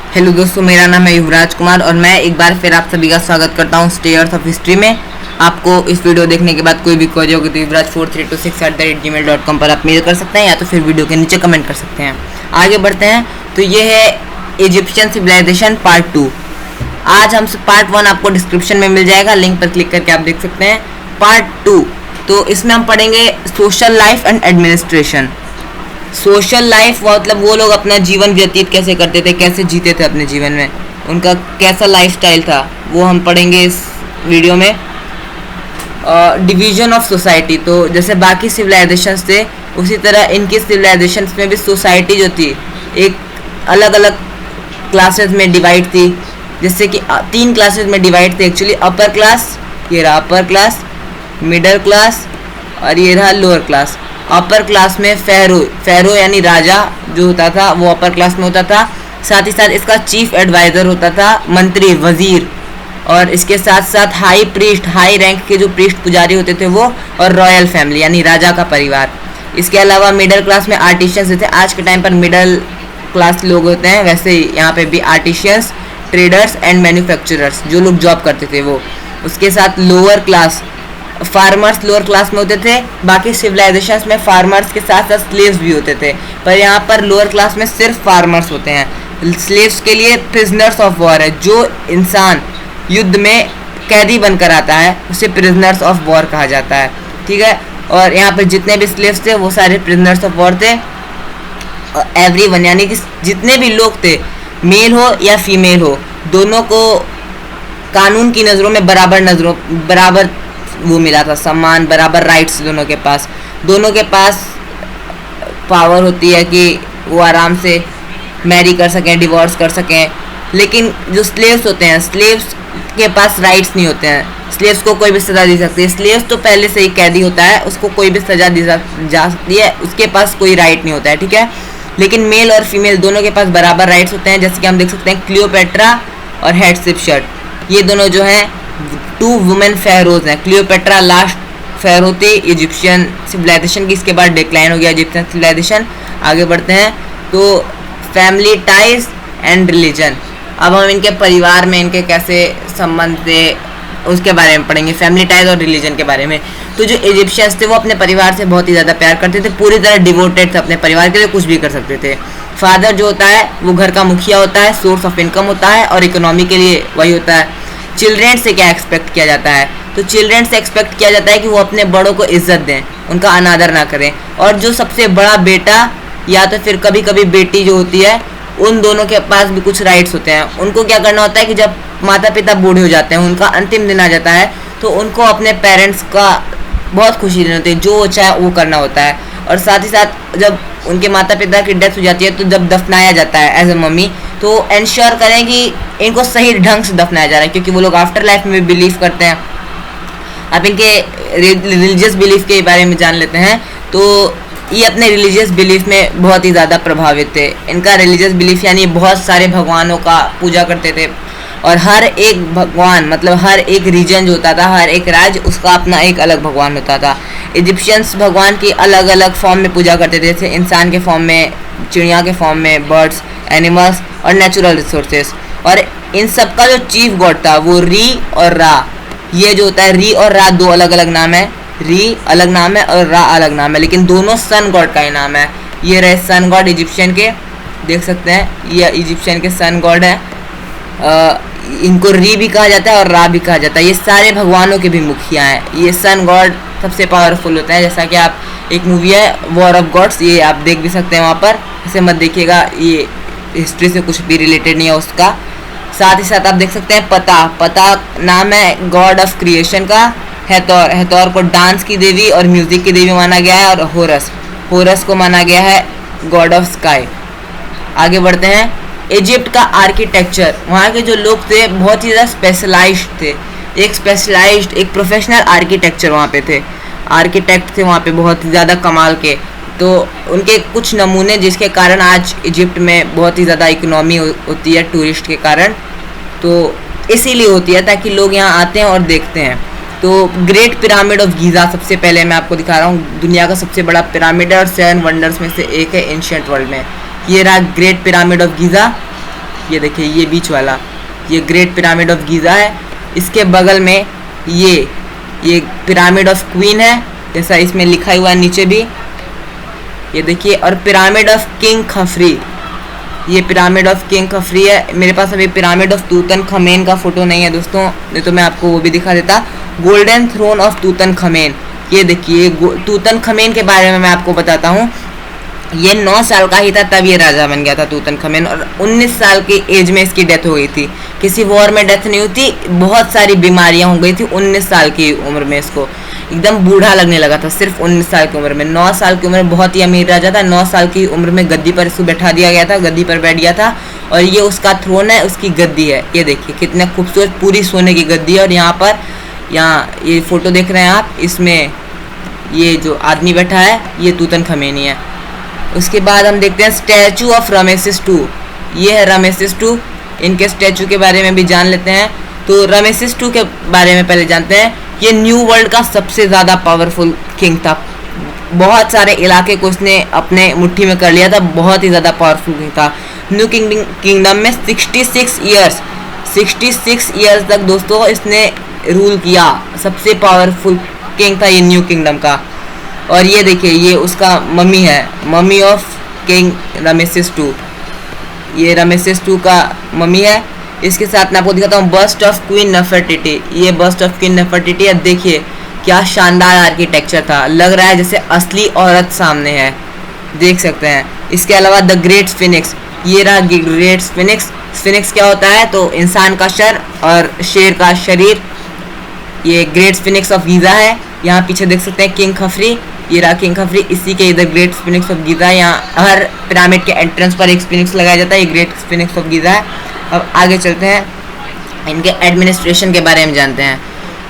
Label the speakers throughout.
Speaker 1: Hello दोस्तों, मेरा नाम है युवराज कुमार और मैं एक बार फिर आप सभी का स्वागत करता हूं स्टेयर्स ऑफ हिस्ट्री में। आपको इस वीडियो देखने के बाद कोई भी क्वेरी होगी तो yuvraj4326@gmail.com पर आप मेल कर सकते हैं या तो फिर वीडियो के नीचे कमेंट कर सकते हैं। आगे बढ़ते हैं तो ये है इजिप्शियन सिविलाइजेशन पार्ट 2। आज हम पार्ट 1 आपको डिस्क्रिप्शन में मिल जाएगा, लिंक पर क्लिक करके आप देख सकते हैं। पार्ट 2 तो इसमें हम पढ़ेंगे social life and administration. Social life मतलब वो लोग अपना जीवन व्यतीत कैसे करते थे, कैसे जीते थे अपने जीवन में, उनका कैसा लाइफस्टाइल था, वो हम पढ़ेंगे इस वीडियो में। डिवीजन ऑफ सोसाइटी, तो जैसे बाकी सिविलाइजेशंस थे उसी तरह इनकी सिविलाइजेशंस में भी सोसाइटी जो थी एक अलग अलग क्लासेस में डिवाइड थी। जैसे कि 3 क्लासेस में डिवाइड थे एक्चुअली। अपर क्लास, ये रहा अपर क्लास, मिडिल क्लास और ये रहा लोअर क्लास। अपर क्लास में फेरो यानी राजा जो होता था वो अपर क्लास में होता था। साथ ही साथ इसका चीफ एडवाइज़र होता था मंत्री, वजीर, और इसके साथ साथ हाई प्रीस्ट, हाई रैंक के जो प्रीस्ट पुजारी होते थे वो, और रॉयल फैमिली यानी राजा का परिवार। इसके अलावा मिडिल क्लास में आर्टिशियंस होते हैं। आज के टाइम पर मिडिल क्लास लोग होते हैं, वैसे ही यहाँ पे भी आर्टिशियंस, ट्रेडर्स एंड मैन्युफैक्चरर्स जो लोग जॉब करते थे वो। उसके साथ lower class, farmers lower class में होते थे। बाकी सिविलाइजेशंस में फार्मर्स के साथ साथ स्लेव्स भी होते थे, पर यहाँ पर लोअर क्लास में सिर्फ फार्मर्स होते हैं। स्लेव्स के लिए प्रिजनर्स ऑफ वॉर है, जो इंसान युद्ध में कैदी बनकर आता है उसे प्रिजनर्स ऑफ वॉर कहा जाता है, ठीक है। और यहाँ पर जितने भी स्लेव्स थे वो सारे प्रिजनर्स ऑफ वॉर थे। एवरीवन यानी कि जितने भी लोग थे, मेल हो या फीमेल हो, दोनों को कानून की नज़रों में बराबर वो मिला था, सम्मान, बराबर राइट्स दोनों के पास पावर होती है कि वो आराम से मैरी कर सकें, डिवोर्स कर सकें। लेकिन जो स्लेव्स होते हैं, स्लेव्स के पास राइट्स नहीं होते हैं। स्लेव्स को कोई भी सज़ा दी सकती है। स्लेव्स तो पहले से ही कैदी होता है, उसको कोई भी सज़ा दी जा सकती है, उसके पास कोई राइट नहीं होता है, ठीक है। लेकिन मेल और फीमेल दोनों के पास बराबर राइट्स होते हैं। जैसे कि हम देख सकते हैं क्लियोपेट्रा और हेटशिपशट, ये दोनों जो हैं 2 वुमेन फेरोज हैं। क्लियोपेट्रा लास्ट फेरो थी इजिप्शियन सिविलाइजेशन की, इसके बाद डिक्लाइन हो गया इजिप्शियन सिविलाइजेशन। आगे बढ़ते हैं तो फैमिली टाइज एंड रिलीजन। अब हम इनके परिवार में इनके कैसे संबंध थे उसके बारे में पढ़ेंगे, फैमिली टाइज और रिलीजन के बारे में। तो जो इजिप्शियंस थे वो अपने परिवार से बहुत ही ज़्यादा प्यार करते थे, पूरी तरह डिवोटेड थे अपने परिवार के लिए, कुछ भी कर सकते थे। फादर जो होता है वो घर का मुखिया होता है, सोर्स ऑफ इनकम होता है और इकोनॉमी के लिए वही होता है। चिल्ड्रेन से क्या एक्सपेक्ट किया जाता है, तो चिल्ड्रेन से एक्सपेक्ट किया जाता है कि वो अपने बड़ों को इज्जत दें, उनका अनादर ना करें। और जो सबसे बड़ा बेटा या तो फिर कभी कभी बेटी जो होती है, उन दोनों के पास भी कुछ राइट्स होते हैं। उनको क्या करना होता है कि जब माता पिता बूढ़े हो जाते हैं, उनका अंतिम दिन आ जाता है, तो उनको अपने पेरेंट्स का बहुत खुशी देनी होती है, जो चाहे वो करना होता है। और साथ ही साथ जब उनके माता पिता की डेथ हो जाती है तो जब दफनाया जाता है एज ए मम्मी, तो इंश्योर करें कि इनको सही ढंग से दफनाया जा रहा है, क्योंकि वो लोग आफ्टर लाइफ में बिलीव करते हैं। अब इनके रिलीजियस बिलीफ के बारे में जान लेते हैं। तो ये अपने रिलीजियस बिलीफ में बहुत ही ज़्यादा प्रभावित थे। इनका रिलीजियस बिलीफ यानी बहुत सारे भगवानों का पूजा करते थे, और हर एक भगवान मतलब हर एक रीजन जो होता था, हर एक राज्य, उसका अपना एक अलग भगवान होता था। इजिप्शियंस भगवान की अलग अलग फॉर्म में पूजा करते थे, जैसे इंसान के फॉर्म में, चिड़िया के फॉर्म में, बर्ड्स, एनिमल्स और नेचुरल रिसोर्सेस। और इन सब का जो चीफ गॉड था वो री और रा, ये जो होता है री और रा 2 अलग अलग नाम है। री अलग नाम है और रा अलग नाम है, लेकिन दोनों सन गॉड का ही नाम है। ये रहे सन गॉड इजिप्शियन के, देख सकते हैं ये इजिप्शियन के सन गॉड है। इनको री भी कहा जाता है और रा भी कहा जाता है। ये सारे भगवानों के भी मुखिया हैं। ये सन गॉड सबसे पावरफुल होता है। जैसा कि आप एक मूवी है वॉर ऑफ गॉड्स, ये आप देख भी सकते हैं वहाँ पर, इसे मत देखिएगा, ये हिस्ट्री से कुछ भी रिलेटेड नहीं है उसका। साथ ही साथ आप देख सकते हैं पता नाम है गॉड ऑफ क्रिएशन का। हेतौर को डांस की देवी और म्यूजिक की देवी माना गया है। और होरस को माना गया है गॉड ऑफ स्काई। आगे बढ़ते हैं। इजिप्ट का आर्किटेक्चर, वहाँ के जो लोग थे बहुत ही ज़्यादा स्पेशलाइज्ड थे। एक प्रोफेशनल आर्किटेक्चर वहाँ पे थे, आर्किटेक्ट थे वहाँ पे बहुत ही ज़्यादा कमाल के। तो उनके कुछ नमूने जिसके कारण आज इजिप्ट में बहुत ही ज़्यादा इकोनॉमी होती है टूरिस्ट के कारण, तो इसीलिए होती है ताकि लोग यहाँ आते हैं और देखते हैं। तो ग्रेट पिरामिड ऑफ गीज़ा सबसे पहले मैं आपको दिखा रहा हूँ। दुनिया का सबसे बड़ा पिरामिड है और 7 वंडर्स में से एक है एंशिएंट वर्ल्ड में। ये रहा ग्रेट पिरामिड ऑफ गीज़ा। ये देखिए ये बीच वाला, ये ग्रेट पिरामिड ऑफ गीज़ा है। इसके बगल में ये पिरामिड ऑफ क्वीन है, जैसा इसमें लिखा हुआ है नीचे भी, ये देखिए। और पिरामिड ऑफ किंग खफरी, ये पिरामिड ऑफ किंग खफरी है। मेरे पास अभी पिरामिड ऑफ तूतनखमेन का फोटो नहीं है दोस्तों, नहीं तो मैं आपको वो भी दिखा देता। गोल्डन थ्रोन ऑफ तूतनखमेन, ये देखिए तूतनखमेन के बारे में मैं आपको बताता हूँ। ये 9 साल का ही था तब ये राजा बन गया था तूतनखमेन, और 19 साल की एज में इसकी डेथ हो गई थी। किसी वॉर में डेथ नहीं हुई थी, बहुत सारी बीमारियां हो गई थी। 19 साल की उम्र में इसको एकदम बूढ़ा लगने लगा था, सिर्फ 19 साल की उम्र में। 9 साल की उम्र में बहुत ही अमीर राजा था। 9 साल की उम्र में गद्दी पर इसको बैठा दिया गया था, गद्दी पर बैठ गया था, और ये उसका थ्रोन है, उसकी गद्दी है। ये देखिए कितना खूबसूरत, पूरी सोने की गद्दी है। और यहाँ ये फोटो देख रहे हैं आप, इसमें ये जो आदमी बैठा है ये तूतनखमेन ही है। उसके बाद हम देखते हैं स्टैचू ऑफ रमेसिस II, ये है रमेसिस II। इनके स्टैचू के बारे में भी जान लेते हैं। तो रमेसिस II के बारे में पहले जानते हैं। ये न्यू वर्ल्ड का सबसे ज़्यादा पावरफुल किंग था, बहुत सारे इलाके को इसने अपने मुट्ठी में कर लिया था, बहुत ही ज़्यादा पावरफुल किंग था। न्यू किंगडम में 66 ईयर्स तक दोस्तों इसने रूल किया। सबसे पावरफुल किंग था ये न्यू किंगडम का। और ये देखिए ये उसका मम्मी है, मम्मी ऑफ किंग रमेसिस II, ये रमेसिस II का मम्मी है। इसके साथ मैं आपको दिखाता हूँ बस्ट ऑफ क्वीन नफरटिटी, ये बस्ट ऑफ क्वीन नफरटिटी है। देखिए क्या शानदार आर्किटेक्चर था, लग रहा है जैसे असली औरत सामने है, देख सकते हैं। इसके अलावा द ग्रेट स्फिनिक्स, ये रहा ग्रेट स्फिनिक्स। स्फिनिक्स क्या होता है, तो इंसान का सर और शेर का शरीर। ये ग्रेट स्फिनिक्स ऑफ गीज़ा है। यहाँ पीछे देख सकते हैं किंग खफरी, ये रहा किंग खफरी, इसी के इधर ग्रेट स्फिनिक्स ऑफ गीज़ा। यहाँ हर पिरामिड के एंट्रेंस पर एक स्फिनिक्स लगाया जाता है, ये ग्रेट स्फिनिक्स ऑफ गीज़ा है। अब आगे चलते हैं, इनके एडमिनिस्ट्रेशन के बारे में जानते हैं।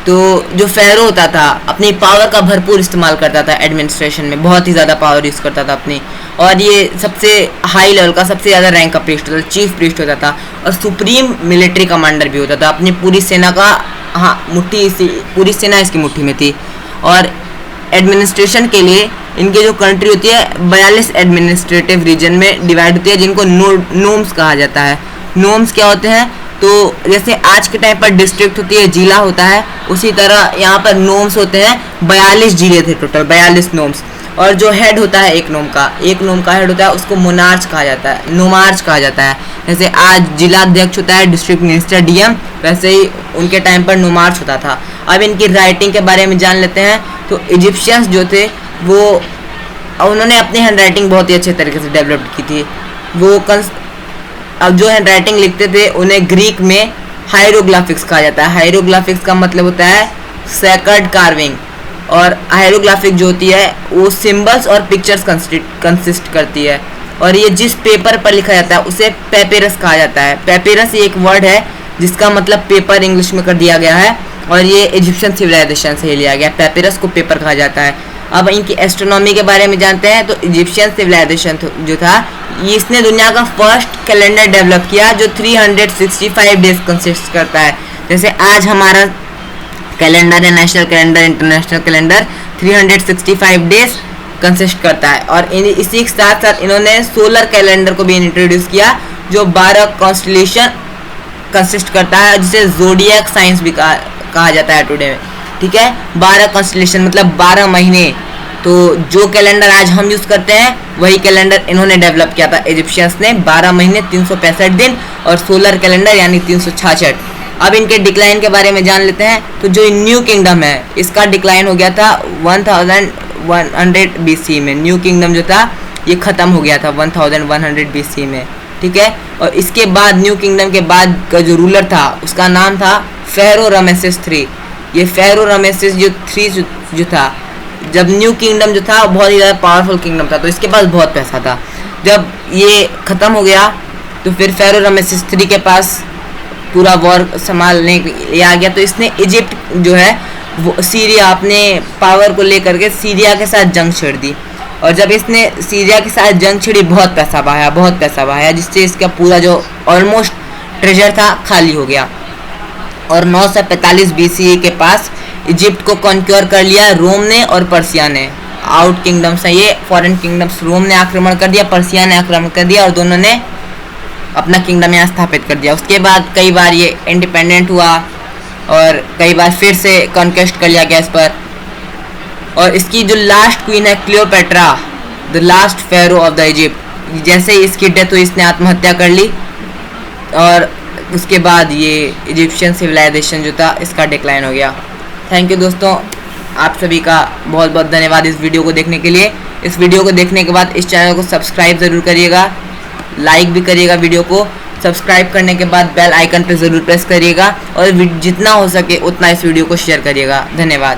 Speaker 1: तो जो फेरो होता था अपनी पावर का भरपूर इस्तेमाल करता था एडमिनिस्ट्रेशन में, बहुत ही ज़्यादा पावर यूज़ करता था अपनी। और ये सबसे हाई लेवल का, सबसे ज़्यादा रैंक का प्रीस्ट होता था, चीफ प्रीस्ट होता था, और सुप्रीम मिलिट्री कमांडर भी होता था। अपनी पूरी सेना का पूरी सेना इसकी मुट्ठी में थी। और एडमिनिस्ट्रेशन के लिए इनके जो कंट्री होती है 42 एडमिनिस्ट्रेटिव रीजन में डिवाइड होती है, जिनको नोम्स कहा जाता है। नोम्स क्या होते हैं, तो जैसे आज के टाइम पर डिस्ट्रिक्ट होती है, जिला होता है, उसी तरह यहाँ पर नोम्स होते हैं। 42 जिले थे टोटल, 42 नोम्स। और जो हेड होता है एक नोम का हेड होता है, उसको मोनार्च कहा जाता है, नोमार्च कहा जाता है। जैसे आज जिला अध्यक्ष होता है डिस्ट्रिक्ट मिनिस्टर DM, वैसे ही उनके टाइम पर नोमार्च होता था। अब इनकी राइटिंग के बारे में जान लेते हैं। तो इजिप्शियंस जो थे वो उन्होंने अपनी हैंड राइटिंग बहुत ही अच्छे तरीके से डेवलप की थी। वो अब जो हैंड राइटिंग लिखते थे उन्हें ग्रीक में हायरोग्राफिक्स कहा जाता है। हायरोग्राफिक्स का मतलब होता है सेक्रेड कार्विंग, और हायरोग्राफिक जो होती है वो सिंबल्स और पिक्चर्स कंसिस्ट करती है। और ये जिस पेपर पर लिखा जाता है उसे पेपिरस कहा जाता है। पेपिरस ये एक वर्ड है जिसका मतलब पेपर इंग्लिश में कर दिया गया है, और ये इजिप्शियन सिविलाइजेशन से लिया गया। पेपिरस को पेपर कहा जाता है। अब इनकी एस्ट्रोनॉमी के बारे में जानते हैं। तो इजिप्शियन सिविलाइजेशन जो था, इसने दुनिया का फर्स्ट कैलेंडर डेवलप किया जो 365 डेज कंसिस्ट करता है। जैसे आज हमारा कैलेंडर है, national calendar, international calendar, 365 days consist करता है। और इसी के साथ साथ इन्होंने सोलर कैलेंडर को भी इंट्रोड्यूस किया जो 12 कॉन्स्टलेशन कंसिस्ट करता है, जिसे ज़ोडिएक साइंस भी कहा जाता है टुडे में। ठीक है, 12 कॉन्स्टलेशन मतलब 12 महीने। तो जो कैलेंडर आज हम यूज़ करते हैं वही कैलेंडर इन्होंने डेवलप किया था इजिप्शियंस ने, 12 महीने 365 दिन, और सोलर कैलेंडर यानी 366। अब इनके डिक्लाइन के बारे में जान लेते हैं। तो जो न्यू किंगडम है इसका डिक्लाइन हो गया था 1100 BC में। न्यू किंगडम जो था ये ख़त्म हो गया था 1100 BC में। ठीक है, और इसके बाद न्यू किंगडम के बाद का जो रूलर था उसका नाम था फेरो रमेसिस III। ये फेरो रमेसिस III जो था, जब न्यू किंगडम जो था बहुत ही ज़्यादा पावरफुल किंगडम था, तो इसके पास बहुत पैसा था। जब ये ख़त्म हो गया तो फिर फेरो रमेसिस III के पास पूरा वॉर संभालने आ गया। तो इसने इजिप्ट जो है वो सीरिया, अपने पावर को लेकर के सीरिया के साथ जंग छेड़ दी। और जब इसने सीरिया के साथ जंग छेड़ी बहुत पैसा बहाया, जिससे इसका पूरा जो ऑलमोस्ट ट्रेजर था खाली हो गया। और 945 BCE के पास इजिप्ट को कॉन्क्योर कर लिया रोम ने और पर्सिया ने। आउट किंगडम्स है ये, फॉरेन किंगडम्स। रोम ने आक्रमण कर दिया, पर्सिया ने आक्रमण कर दिया, और दोनों ने अपना किंगडम यहाँ स्थापित कर दिया। उसके बाद कई बार ये इंडिपेंडेंट हुआ और कई बार फिर से कॉन्क्वेस्ट कर लिया गया इस पर। और इसकी जो लास्ट क्वीन है Cleopatra, the last pharaoh of the Egypt, जैसे ही इसकी डेथ हुई इसने आत्महत्या कर ली और उसके बाद ये इजिप्शियन सिविलाइजेशन जो था इसका डिक्लाइन हो गया। थैंक यू दोस्तों, आप सभी का बहुत बहुत धन्यवाद इस वीडियो को देखने के लिए। इस वीडियो को देखने के बाद इस चैनल को सब्सक्राइब ज़रूर करिएगा, लाइक भी करिएगा वीडियो को। सब्सक्राइब करने के बाद बेल आइकन पर ज़रूर प्रेस करिएगा और जितना हो सके उतना इस वीडियो को शेयर करिएगा। धन्यवाद।